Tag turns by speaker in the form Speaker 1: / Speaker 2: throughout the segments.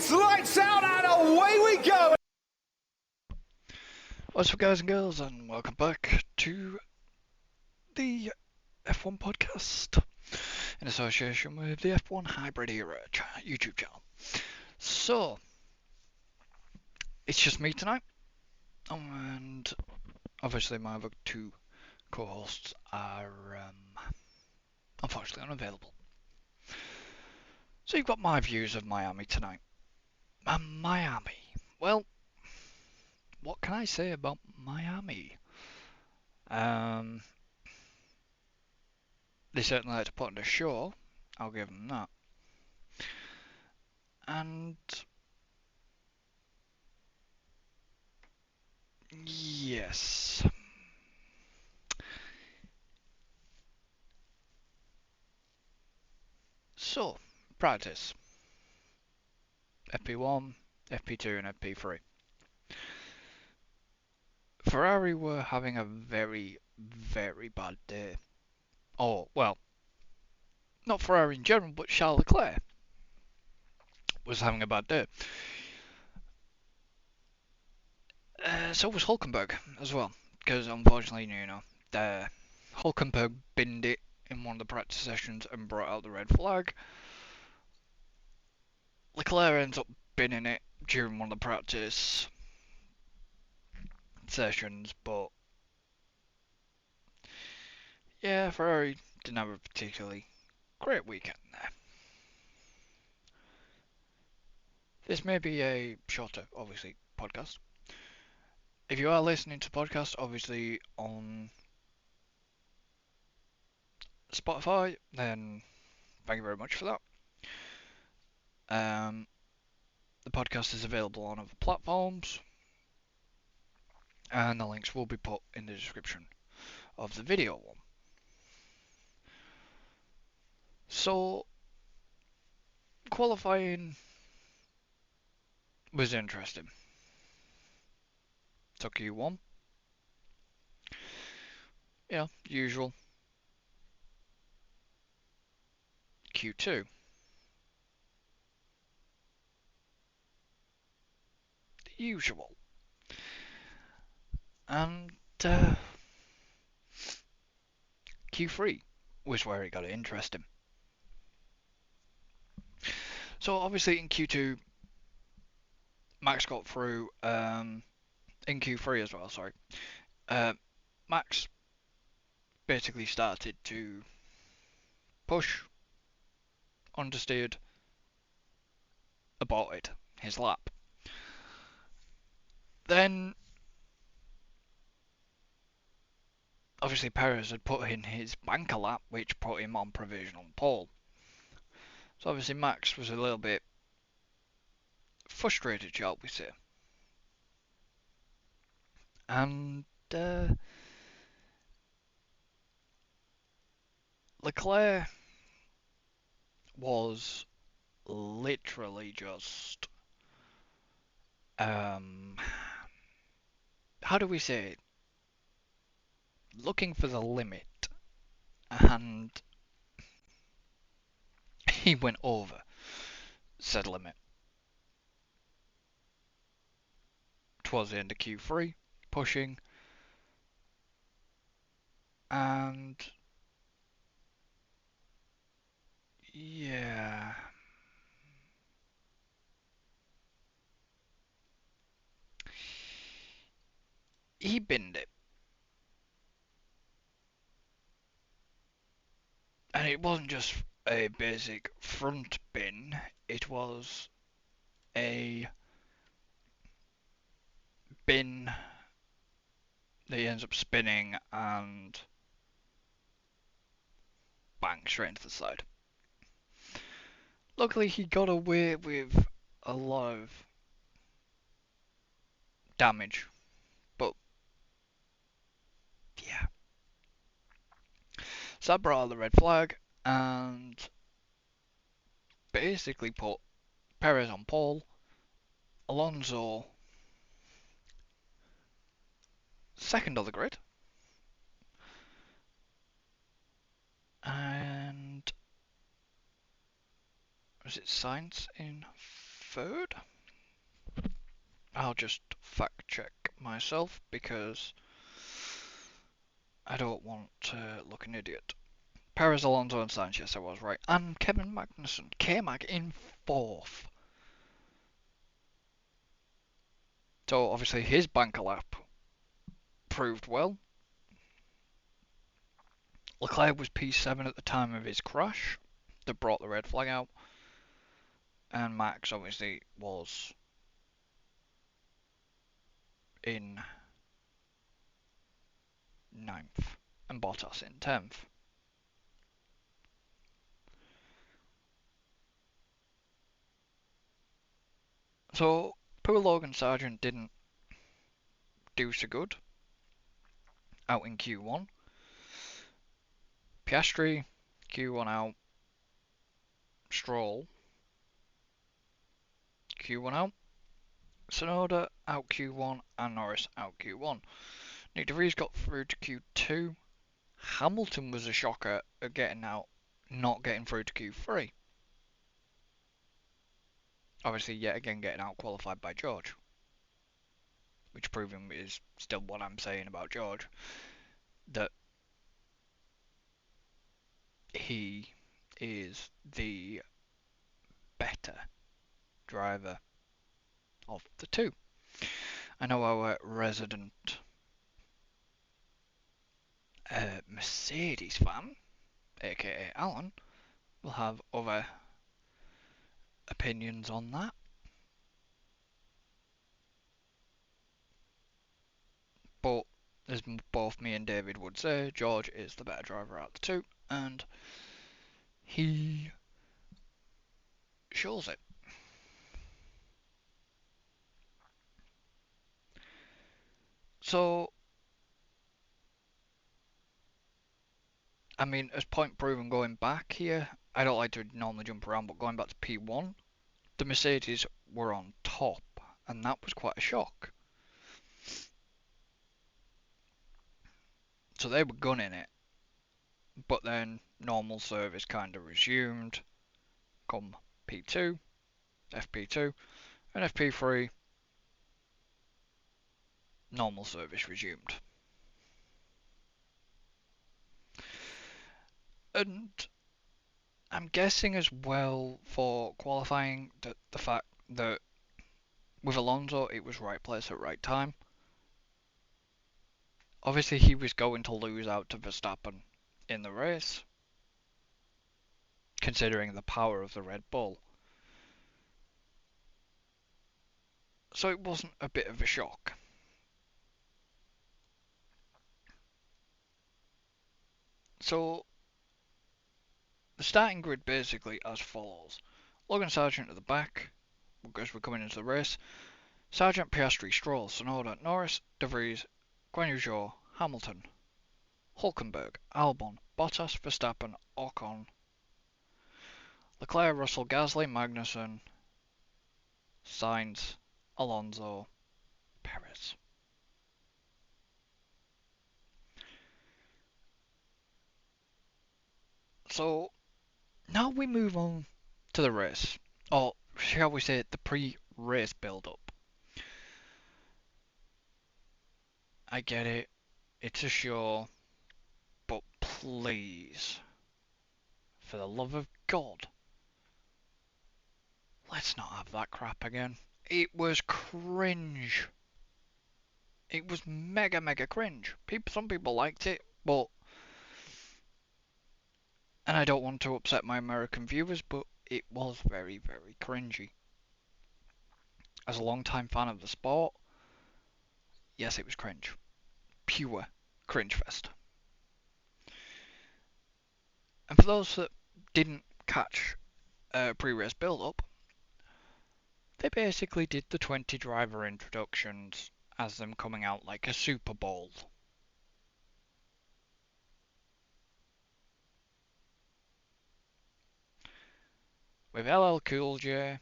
Speaker 1: It's lights out and away we go!
Speaker 2: What's up, guys and girls, and welcome back to the F1 podcast in association with the F1 Hybrid Era YouTube channel. So, it's just me tonight, and obviously my other two co-hosts are unfortunately unavailable. So you've got my views of Miami tonight. And Miami, well, what can I say about Miami? They certainly like to put on a show, I'll give them that. And yes. So, practice. FP1, FP2 and FP3. Ferrari were having a very, very bad day. Oh, well, not Ferrari in general, but Charles Leclerc was having a bad day. So was Hulkenberg as well, because unfortunately, Hulkenberg binned it in one of the practice sessions and brought out the red flag. Leclerc ends up binning it during one of the practice sessions, but yeah, Ferrari didn't have a particularly great weekend there. This may be a shorter, obviously, podcast. If you are listening to the podcast, obviously on Spotify, then thank you very much for that. The podcast is available on other platforms, and the links will be put in the description of the video one. So, qualifying was interesting. So Q1, usual. Q2, the usual. And Q3 was where it got interesting. So obviously in Q2, Max got through. In Q3 as well, sorry. Max basically started to push, understeered, aborted his lap. Then, obviously, Perez had put in his banker lap, which put him on provisional pole. So obviously, Max was a little bit frustrated, shall we say. And Leclerc was literally just how do we say it? Looking for the limit, and he went over said limit towards the end of Q3, pushing, and yeah, he binned it. And it wasn't just a basic front bin, it was a bin that he ends up spinning and bang, straight into the side. Luckily, he got away with a lot of damage, but yeah. So that brought out the red flag and basically put Perez on pole, Alonso second on the grid, and was it Sainz in third. I'll just fact check myself because I don't want to look an idiot. Perez, Alonso and Sainz, yes I was right. And Kevin Magnussen, K-Mag in 4th. So obviously his banker lap proved well. Leclerc was P7 at the time of his crash that brought the red flag out. And Max obviously was in 9th and Bottas in 10th. So poor Logan Sargent didn't do so good out in Q1. Piastri, Q1 out. Stroll, Q1 out. Tsunoda out Q1 and Norris out Q1. Nick De Vries got through to Q2. Hamilton was a shocker at getting out, not getting through to Q3. Obviously, yet again getting out qualified by George. Which proving is still what I'm saying about George. That he is the better driver of the two. I know our resident Mercedes fan, aka Alan, will have other opinions on that. But as both me and David would say, George is the better driver out of the two, and he shows it. So, I mean, as point proven going back here, I don't like to normally jump around, but going back to P1, the Mercedes were on top, and that was quite a shock. So they were gunning it, but then normal service kind of resumed. Come P2, FP2, and FP3, normal service resumed. And I'm guessing as well for qualifying that the fact that with Alonso it was right place at right time. Obviously he was going to lose out to Verstappen in the race, considering the power of the Red Bull. So it wasn't a bit of a shock. So the starting grid basically as follows. Logan Sargent at the back, because we're coming into the race. Sargent, Piastri, Stroll, Tsunoda, Norris, De Vries, Guan Yu Zhou, Hamilton, Hulkenberg, Albon, Bottas, Verstappen, Ocon, Leclerc, Russell, Gasly, Magnussen, Sainz, Alonso, Perez. So now we move on to the race, or shall we say the pre-race build-up. I get it, it's a show, but please, for the love of God, let's not have that crap again. It was cringe. It was mega cringe. Some people liked it, but, and I don't want to upset my American viewers, but it was very cringy. As a long-time fan of the sport, yes, it was cringe. Pure cringe fest. And for those that didn't catch pre-race build-up, they basically did the 20 driver introductions as them coming out like a Super Bowl. With LL Cool J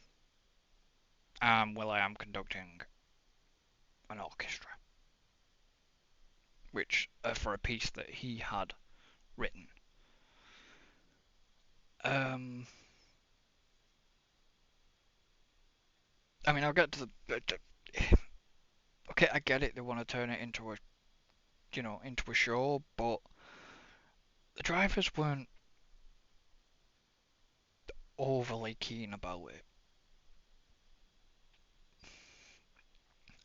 Speaker 2: and will.i.am conducting an orchestra, which for a piece that he had written. I mean, I'll get to the. Okay, I get it. They want to turn it into a, into a show, but the drivers weren't overly keen about it.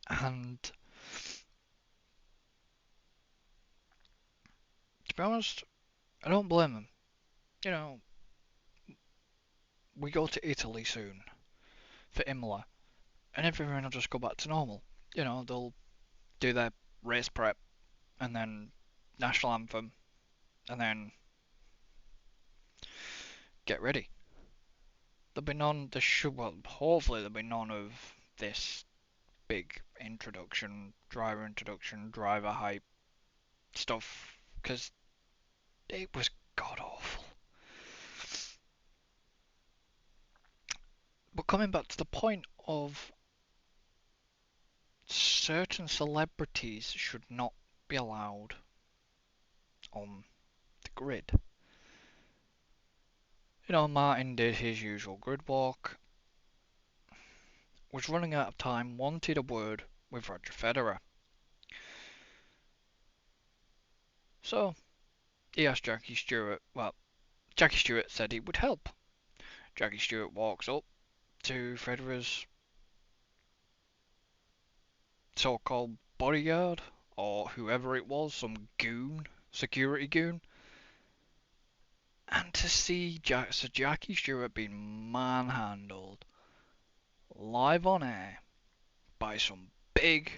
Speaker 2: And to be honest, I don't blame them. You know, we go to Italy soon for Imola, and everyone will just go back to normal. They'll do their race prep, and then national anthem, and then get ready. There'll be none. Well, hopefully there'll be none of this big driver hype stuff, because it was god awful. But coming back to the point of certain celebrities should not be allowed on the grid. Martin did his usual grid walk, was running out of time, wanted a word with Roger Federer. So he asked Jackie Stewart. Well, Jackie Stewart said he would help. Jackie Stewart walks up to Federer's so-called bodyguard, or whoever it was, some goon, security goon, and to see Sir Jackie Stewart being manhandled live on air by some big,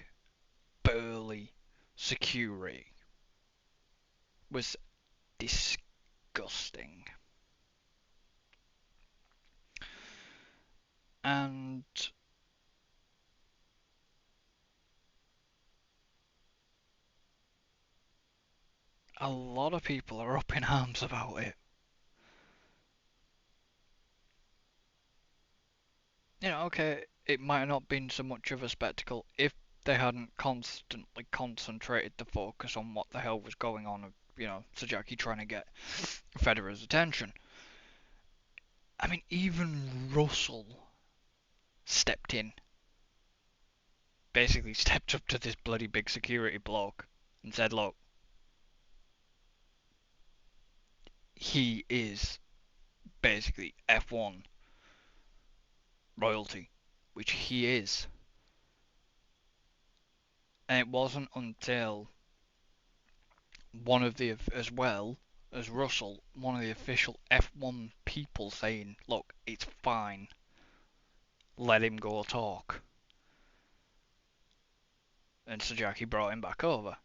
Speaker 2: burly security was disgusting. And a lot of people are up in arms about it. Okay, it might not have been so much of a spectacle if they hadn't constantly concentrated the focus on what the hell was going on, Sir Jackie trying to get Federer's attention. I mean, even Russell stepped in, basically stepped up to this bloody big security bloke and said, look, he is basically F1 royalty, which he is. And it wasn't until one of the, as well as Russell, one of the official F1 people saying, look, it's fine, let him go talk. And Sir Jackie brought him back over.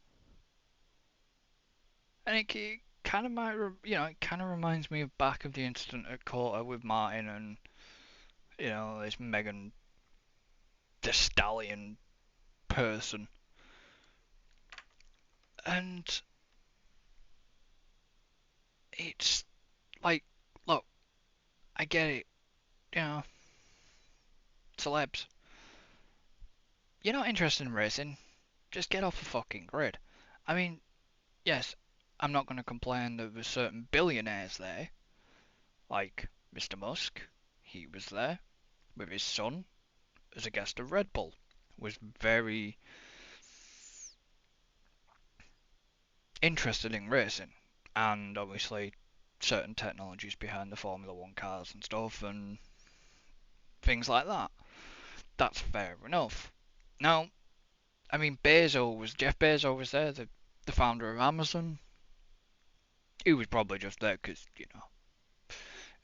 Speaker 2: And it kind of might, it kind of reminds me of back of the incident at Quarter with Martin and, this Megan Thee Stallion person. And it's like, look, I get it, celebs. You're not interested in racing, just get off the fucking grid. I mean, yes, I'm not going to complain there were certain billionaires there, like Mr. Musk. He was there with his son as a guest of Red Bull. Was very interested in racing, and obviously certain technologies behind the Formula One cars and stuff, and things like that. That's fair enough. Now, I mean, Jeff Bezos was there, the founder of Amazon. He was probably just there because,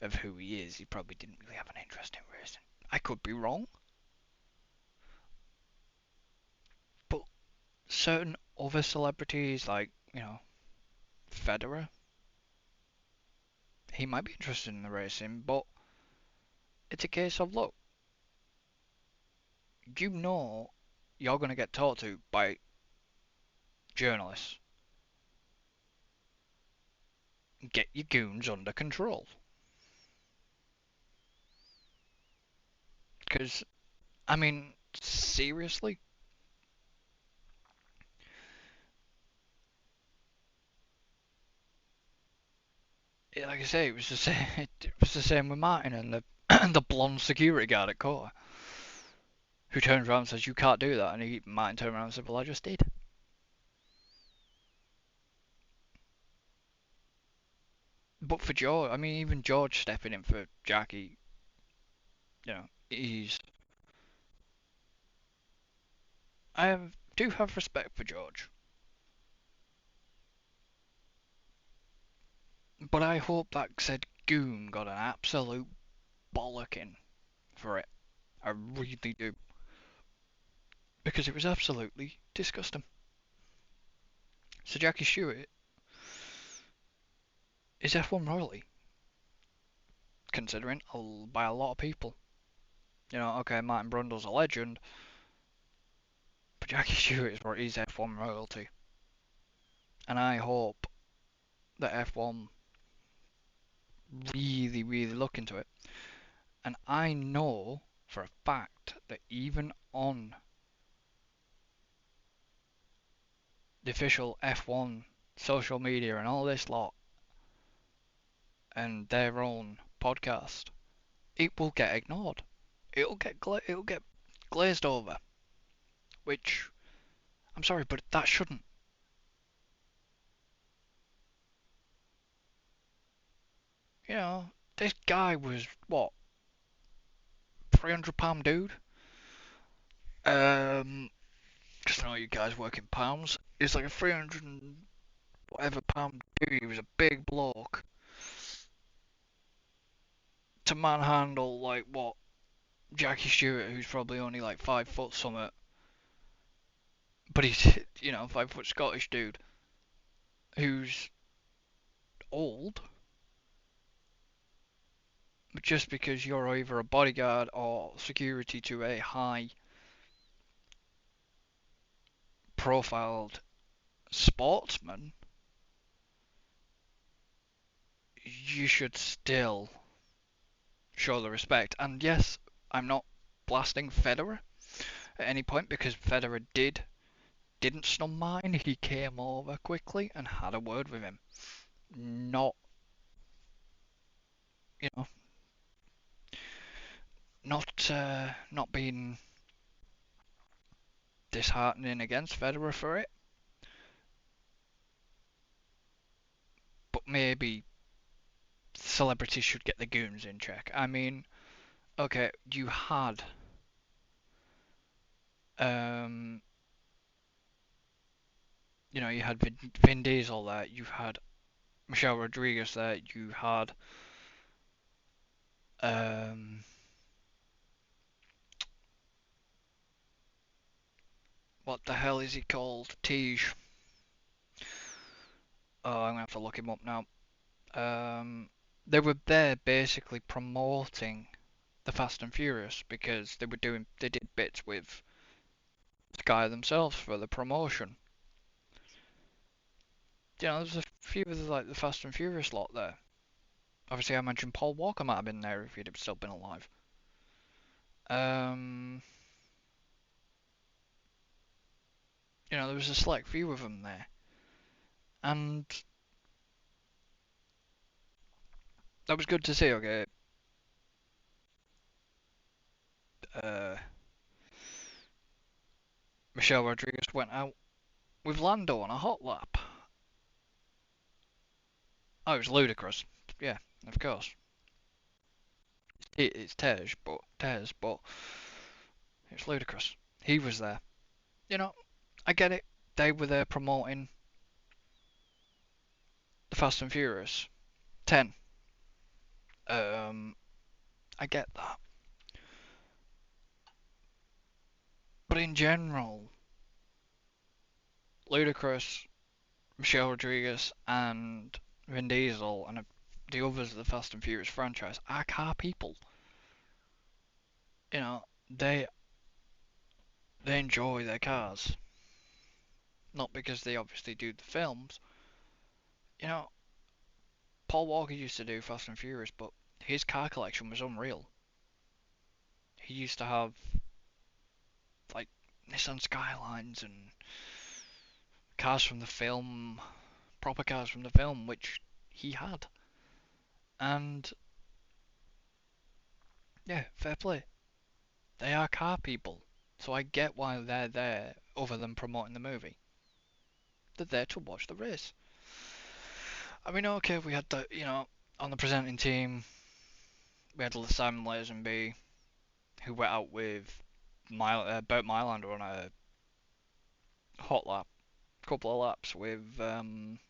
Speaker 2: of who he is. He probably didn't really have an interest in racing. I could be wrong. But certain other celebrities, like, Federer, he might be interested in the racing, but it's a case of, look, you're going to get talked to by journalists. Get your goons under control. Because, I mean, seriously? Like I say, it was the same. It was the same with Martin and the the blonde security guard at Core. who turns around and says, you can't do that, and he might turn around and say, well, I just did. But for George, I mean, even George stepping in for Jackie, he's. Do have respect for George, but I hope that said goon got an absolute bollocking for it. I really do, because it was absolutely disgusting. So Jackie Stewart is F1 royalty, considering by a lot of people. Okay, Martin Brundle's a legend, but Jackie Stewart is F1 royalty, and I hope that F1 really, really look into it. And I know for a fact that even on the official F1 social media and all this lot and their own podcast, it will get ignored. It'll get glazed over, which I'm sorry, but that shouldn't. This guy was what, £300 dude. Just know you guys work in pounds. He's like a 300 and whatever pound dude. He was a big bloke to manhandle like what Jackie Stewart, who's probably only like 5 foot something, but he's 5 foot Scottish dude who's old. But just because you're either a bodyguard or security to a high profiled sportsman, you should still show the respect. And yes, I'm not blasting Federer at any point, because Federer didn't snub mine. He came over quickly and had a word with him. Not, you know, not being disheartening against Federer for it, but maybe celebrities should get the goons in check. I mean, okay, um, you had Vin Diesel there, you had Michelle Rodriguez there, you had um, what the hell is he called? Tej. Oh, I'm gonna have to look him up now. They were there basically promoting the Fast and Furious, because they did bits with Sky themselves for the promotion. There's a few of the Fast and Furious lot there. Obviously, I mentioned Paul Walker might have been there if he'd have still been alive. Um, there was a select few of them there, and that was good to see. Okay, uh, Michelle Rodriguez went out with Lando on a hot lap. Oh, it was ludicrous. Yeah, of course. It's Tez, but it's ludicrous. He was there. I get it. They were there promoting the Fast and Furious 10. I get that. But in general, Ludacris, Michelle Rodriguez, and Vin Diesel, and the others of the Fast and Furious franchise are car people. They enjoy their cars, not because they obviously do the films. You know, Paul Walker used to do Fast and Furious, but his car collection was unreal. He used to have like Nissan Skylines and cars from the film, proper cars from the film, which he had. And yeah, fair play. They are car people. So I get why they're there, other than promoting the movie. They're there to watch the race. I mean, okay, we had the, on the presenting team, we had Simon Lazenby, who went out with Bert Mylander on a hot lap, couple of laps with an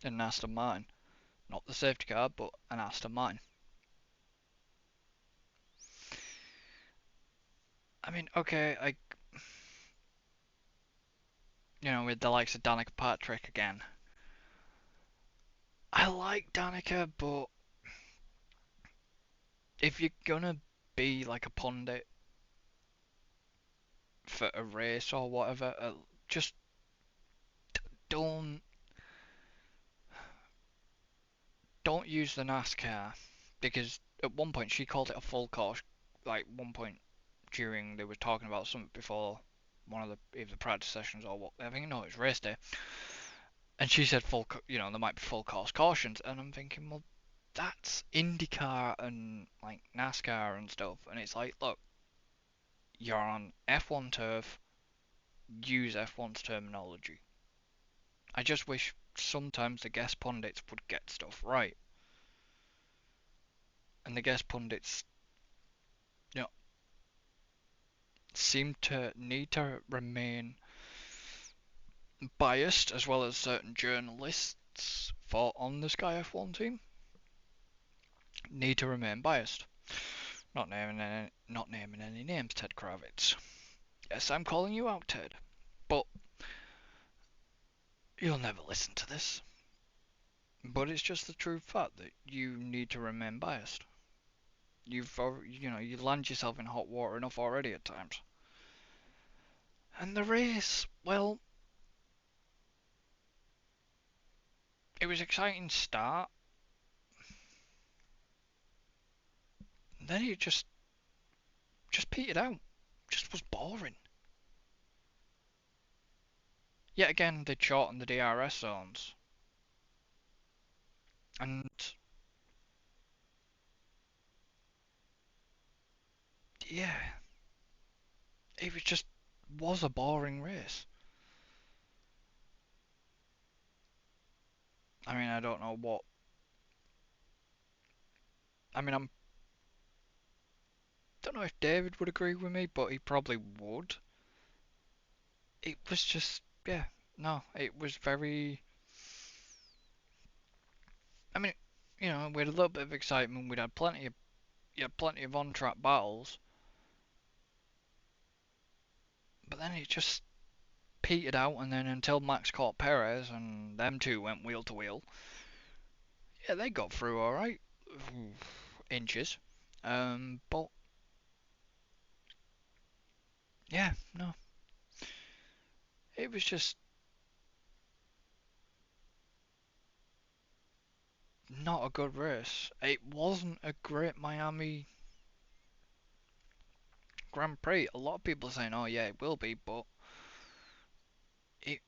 Speaker 2: Aston Martin. Not the safety car, but an Aston Martin. I mean, okay, with the likes of Danica Patrick again. I like Danica, but if you're gonna be like a pundit for a race or whatever, just don't don't use the NASCAR, because at one point she called it a full course. Like one point during they were talking about something before one of the either practice sessions or what, I think, no, it was race day, and she said there might be full course cautions, and I'm thinking, well, that's IndyCar and like NASCAR and stuff, and it's like, look, you're on F1 turf, use F1's terminology. I just wish sometimes the guest pundits would get stuff right. And the guest pundits, you know, seem to need to remain biased, as well as certain journalists on the Sky F1 team need to remain biased. Not naming any names, Ted Kravitz. Yes, I'm calling you out, Ted. But you'll never listen to this. But it's just the true fact that you need to remain biased. You land yourself in hot water enough already at times. And the race, well, it was an exciting start. Then it just petered out. Just was boring. Yet again, they'd shortened the DRS zones. And yeah, it was a boring race. I mean, I don't know what. I mean, don't know if David would agree with me, but he probably would. It was just, yeah, no, it was very. I mean, we had a little bit of excitement. You had plenty of on-track battles, but then it just petered out, and then until Max caught Perez and them two went wheel to wheel, yeah, they got through all right, inches. But yeah, no, it was just not a good race. It wasn't a great Miami Grand Prix. A lot of people are saying, "Oh yeah, it will be," but it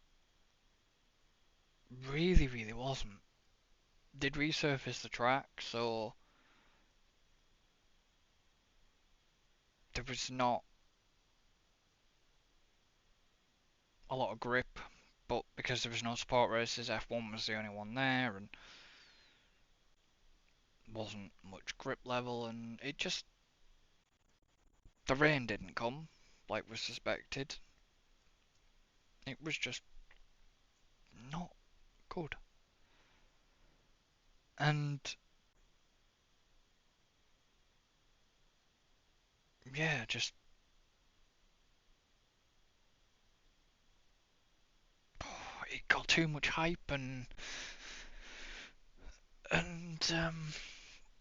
Speaker 2: really, really wasn't. Did resurface the track, so there was not a lot of grip. But because there was no support races, F1 was the only one there, and wasn't much grip level, and the rain didn't come like was suspected. It was just not good. And yeah, just it got too much hype, and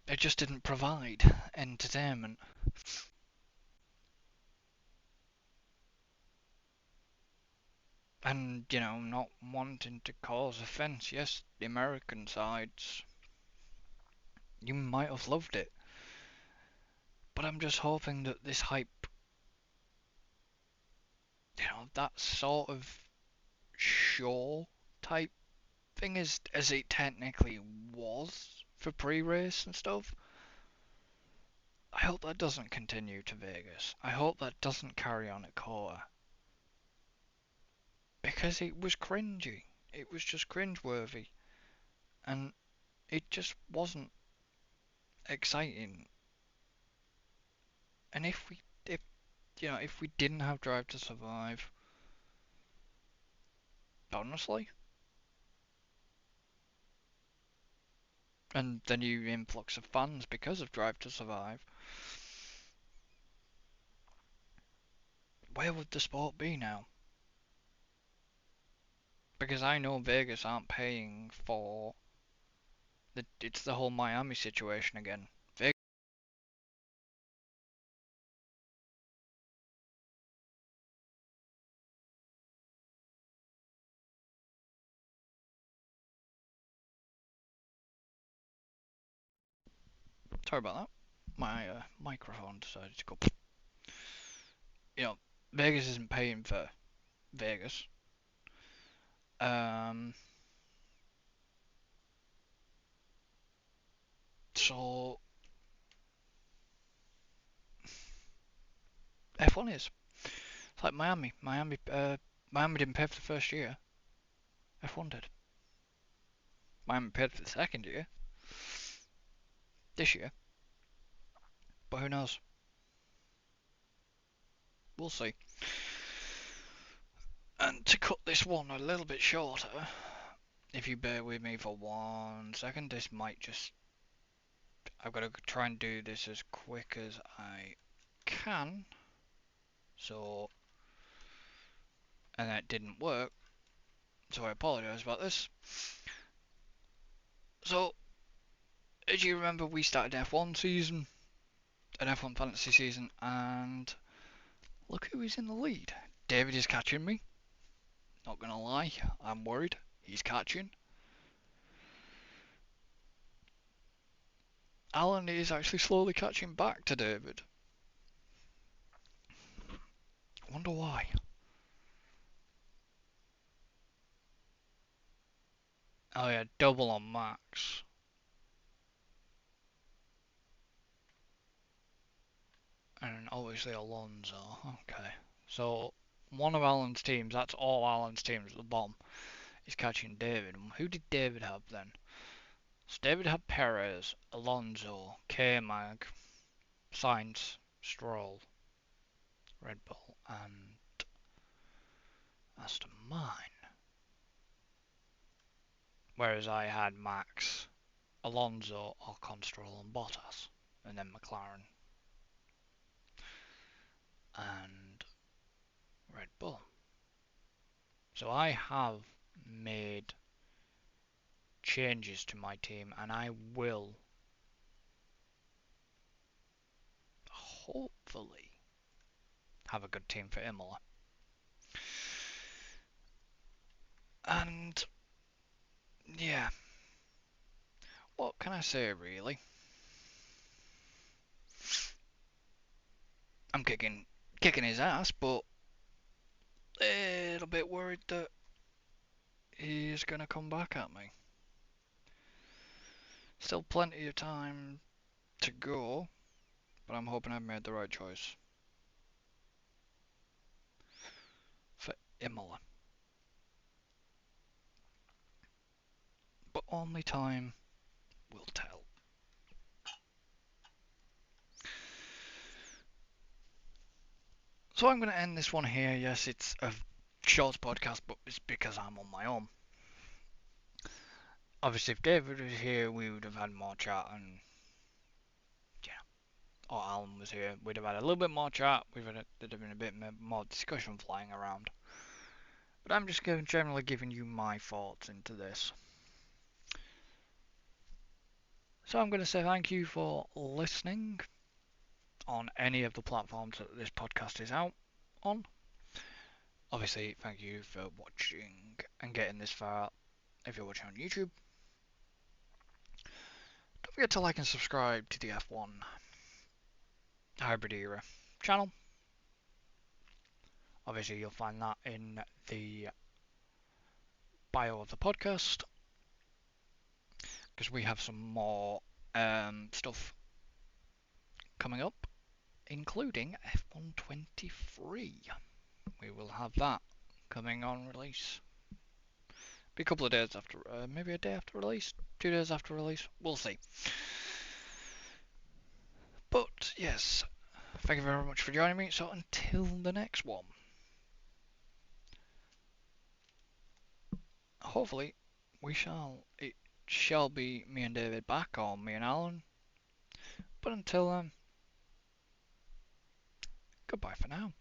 Speaker 2: it just didn't provide entertainment. And not wanting to cause offence, yes, the American sides, you might have loved it, but I'm just hoping that this hype, that sort of show type thing, is as it technically was for pre-race and stuff, I hope that doesn't continue to Vegas. I hope that doesn't carry on at Kota. Because it was cringy. It was just cringeworthy. And it just wasn't exciting. And if we didn't have Drive to Survive, honestly, and the new influx of fans because of Drive to Survive, where would the sport be now? Because I know Vegas aren't paying for it's the whole Miami situation again. Vegas. Sorry about that. My microphone decided to go. You know, Vegas isn't paying for Vegas. Um, so F1 is. It's like Miami. Miami didn't pay for the first year. F1 did. Miami paid for the second year. This year. But who knows? We'll see. And to cut this one a little bit shorter, if you bear with me for 1 second, this might just... I've got to try and do this as quick as I can. So... And that didn't work. So I apologise about this. So, as you remember, we started F1 season, an F1 fantasy season, and look who is in the lead. David is catching me. Not gonna lie, I'm worried. He's catching. Alan is actually slowly catching back to David. I wonder why. Oh yeah, double on Max. And obviously Alonso. Okay. So, one of Alan's teams, that's all Alan's teams at the bottom, is catching David. Who did David have then? So David had Perez, Alonso, K-Mag, Sainz, Stroll, Red Bull, and Aston Martin. Whereas I had Max, Alonso, Ocon, Stroll, and Bottas. And then McLaren and Red Bull. So I have made changes to my team, and I will hopefully have a good team for Imola. And yeah, what can I say really? I'm kicking his ass, but a little bit worried that he's gonna come back at me. Still plenty of time to go, but I'm hoping I've made the right choice for Imola. But only time will tell. So I'm going to end this one here. Yes, it's a short podcast, but it's because I'm on my own. Obviously, if David was here, we would have had more chat, and yeah, or Alan was here, we'd have had a little bit more chat. There'd have been a bit more discussion flying around. But I'm just generally giving you my thoughts into this. So I'm going to say thank you for listening on any of the platforms that this podcast is out on. Obviously, thank you for watching and getting this far if you're watching on YouTube. Don't forget to like and subscribe to the F1 Hybrid Era channel. Obviously, you'll find that in the bio of the podcast, because we have some more stuff coming up, including F123. We will have that coming on release. Be a couple of days after, maybe a day after release, 2 days after release, we'll see. But yes, thank you very much for joining me. So until the next one, hopefully it shall be me and David back, or me and Alan. But until then, goodbye for now.